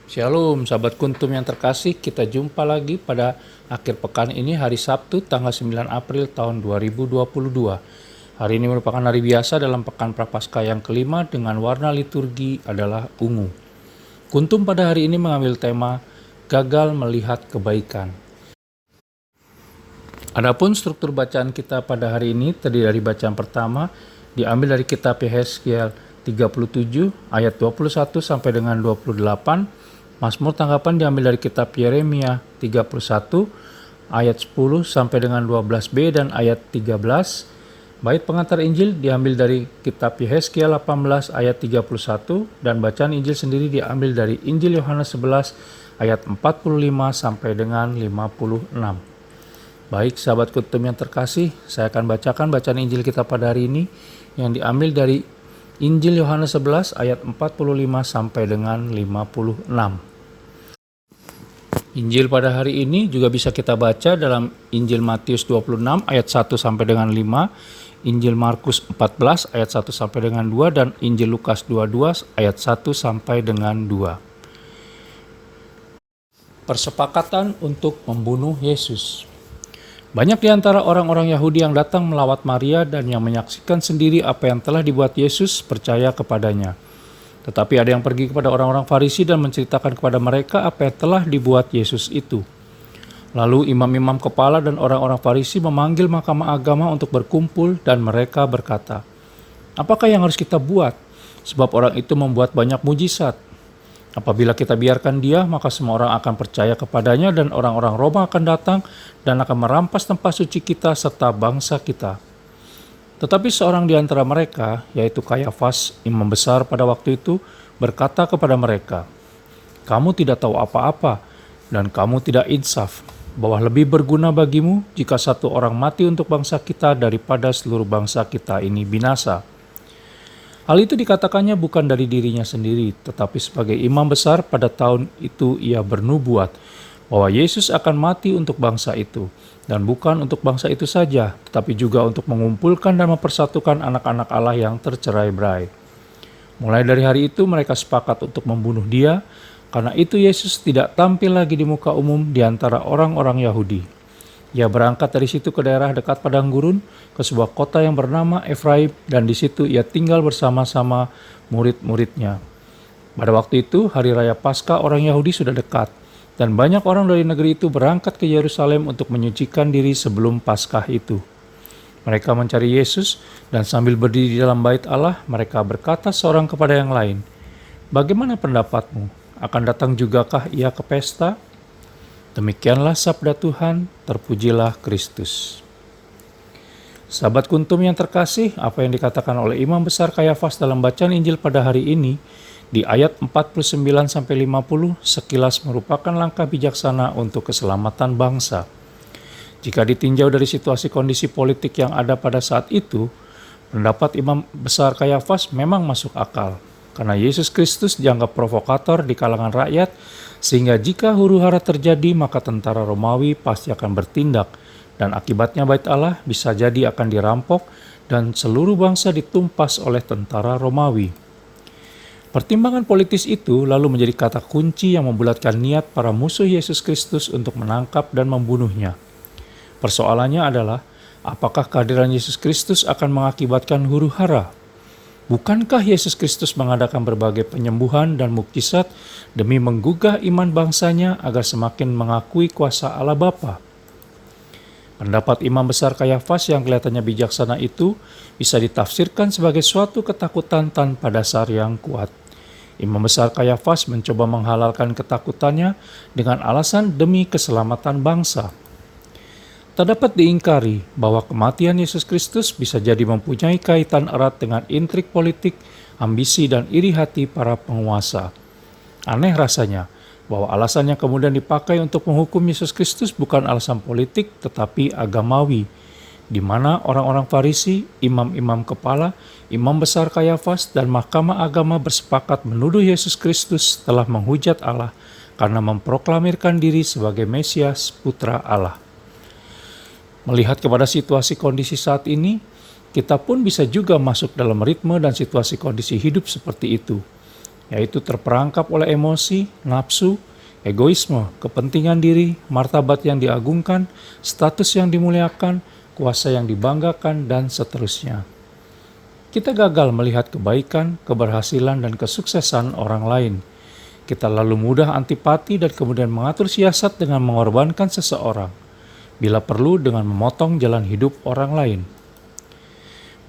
Shalom, sahabat kuntum yang terkasih, kita jumpa lagi pada akhir pekan ini hari Sabtu tanggal 9 April tahun 2022. Hari ini merupakan hari biasa dalam pekan Prapaskah yang kelima dengan warna liturgi adalah ungu. Kuntum pada hari ini mengambil tema gagal melihat kebaikan. Adapun struktur bacaan kita pada hari ini terdiri dari bacaan pertama diambil dari kitab Yehezkiel 37 ayat 21 sampai dengan 28. Mazmur tanggapan diambil dari kitab Yeremia 31 ayat 10 sampai dengan 12b dan ayat 13. Bait pengantar Injil diambil dari kitab Yehezkiel 18 ayat 31 dan bacaan Injil sendiri diambil dari Injil Yohanes 11 ayat 45 sampai dengan 56. Baik sahabat kuntum yang terkasih, saya akan bacakan bacaan Injil kita pada hari ini yang diambil dari Injil Yohanes 11 ayat 45 sampai dengan 56. Injil pada hari ini juga bisa kita baca dalam Injil Matius 26 ayat 1 sampai dengan 5, Injil Markus 14 ayat 1 sampai dengan 2 dan Injil Lukas 22 ayat 1 sampai dengan 2. Persepakatan untuk membunuh Yesus. Banyak di antara orang-orang Yahudi yang datang melawat Maria dan yang menyaksikan sendiri apa yang telah dibuat Yesus percaya kepadanya. Tetapi ada yang pergi kepada orang-orang Farisi dan menceritakan kepada mereka apa yang telah dibuat Yesus itu. Lalu imam-imam kepala dan orang-orang Farisi memanggil mahkamah agama untuk berkumpul dan mereka berkata, "Apakah yang harus kita buat? Sebab orang itu membuat banyak mujizat. Apabila kita biarkan dia, maka semua orang akan percaya kepadanya dan orang-orang Roma akan datang dan akan merampas tempat suci kita serta bangsa kita." Tetapi seorang di antara mereka, yaitu Kayafas, imam besar pada waktu itu, berkata kepada mereka, "Kamu tidak tahu apa-apa, dan kamu tidak insaf, bahwa lebih berguna bagimu jika satu orang mati untuk bangsa kita daripada seluruh bangsa kita ini binasa." Hal itu dikatakannya bukan dari dirinya sendiri, tetapi sebagai imam besar pada tahun itu ia bernubuat bahwa Yesus akan mati untuk bangsa itu. Dan bukan untuk bangsa itu saja, tetapi juga untuk mengumpulkan dan mempersatukan anak-anak Allah yang tercerai-berai. Mulai dari hari itu mereka sepakat untuk membunuh dia, karena itu Yesus tidak tampil lagi di muka umum di antara orang-orang Yahudi. Ia berangkat dari situ ke daerah dekat padang gurun, ke sebuah kota yang bernama Efraim, dan di situ ia tinggal bersama-sama murid-muridnya. Pada waktu itu, hari raya Paskah orang Yahudi sudah dekat. Dan banyak orang dari negeri itu berangkat ke Yerusalem untuk menyucikan diri sebelum Paskah itu. Mereka mencari Yesus dan sambil berdiri di dalam bait Allah, mereka berkata seorang kepada yang lain, "Bagaimana pendapatmu? Akan datang jugakah ia ke pesta?" Demikianlah sabda Tuhan, terpujilah Kristus. Sahabat kuntum yang terkasih, apa yang dikatakan oleh Imam Besar Kayafas dalam bacaan Injil pada hari ini, di ayat 49-50 sekilas merupakan langkah bijaksana untuk keselamatan bangsa. Jika ditinjau dari situasi kondisi politik yang ada pada saat itu, pendapat Imam Besar Kayafas memang masuk akal. Karena Yesus Kristus dianggap provokator di kalangan rakyat, sehingga jika huru-hara terjadi maka tentara Romawi pasti akan bertindak, dan akibatnya bait Allah bisa jadi akan dirampok dan seluruh bangsa ditumpas oleh tentara Romawi. Pertimbangan politis itu lalu menjadi kata kunci yang membulatkan niat para musuh Yesus Kristus untuk menangkap dan membunuhnya. Persoalannya adalah, apakah kehadiran Yesus Kristus akan mengakibatkan huru-hara? Bukankah Yesus Kristus mengadakan berbagai penyembuhan dan mukjizat demi menggugah iman bangsanya agar semakin mengakui kuasa Allah Bapa? Pendapat Imam Besar Kayafas yang kelihatannya bijaksana itu bisa ditafsirkan sebagai suatu ketakutan tanpa dasar yang kuat. Imam Besar Kayafas mencoba menghalalkan ketakutannya dengan alasan demi keselamatan bangsa. Tak dapat diingkari bahwa kematian Yesus Kristus bisa jadi mempunyai kaitan erat dengan intrik politik, ambisi, dan iri hati para penguasa. Aneh rasanya bahwa alasan yang kemudian dipakai untuk menghukum Yesus Kristus bukan alasan politik tetapi agamawi, di mana orang-orang Farisi, imam-imam kepala, imam besar Kayafas, dan mahkamah agama bersepakat menuduh Yesus Kristus telah menghujat Allah karena memproklamirkan diri sebagai Mesias, Putra Allah. Melihat kepada situasi kondisi saat ini, kita pun bisa juga masuk dalam ritme dan situasi kondisi hidup seperti itu. yaitu terperangkap oleh emosi, nafsu, egoisme, kepentingan diri, martabat yang diagungkan, status yang dimuliakan, kuasa yang dibanggakan, dan seterusnya. Kita gagal melihat kebaikan, keberhasilan, dan kesuksesan orang lain. Kita lalu mudah antipati dan kemudian mengatur siasat dengan mengorbankan seseorang, bila perlu dengan memotong jalan hidup orang lain.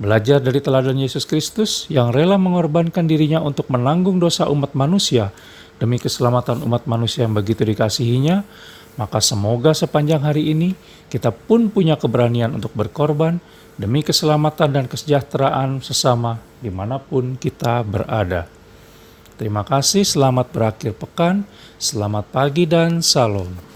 Belajar dari teladan Yesus Kristus yang rela mengorbankan dirinya untuk menanggung dosa umat manusia demi keselamatan umat manusia yang begitu dikasihinya, maka semoga sepanjang hari ini kita pun punya keberanian untuk berkorban demi keselamatan dan kesejahteraan sesama dimanapun kita berada. Terima kasih, selamat berakhir pekan, selamat pagi dan salam.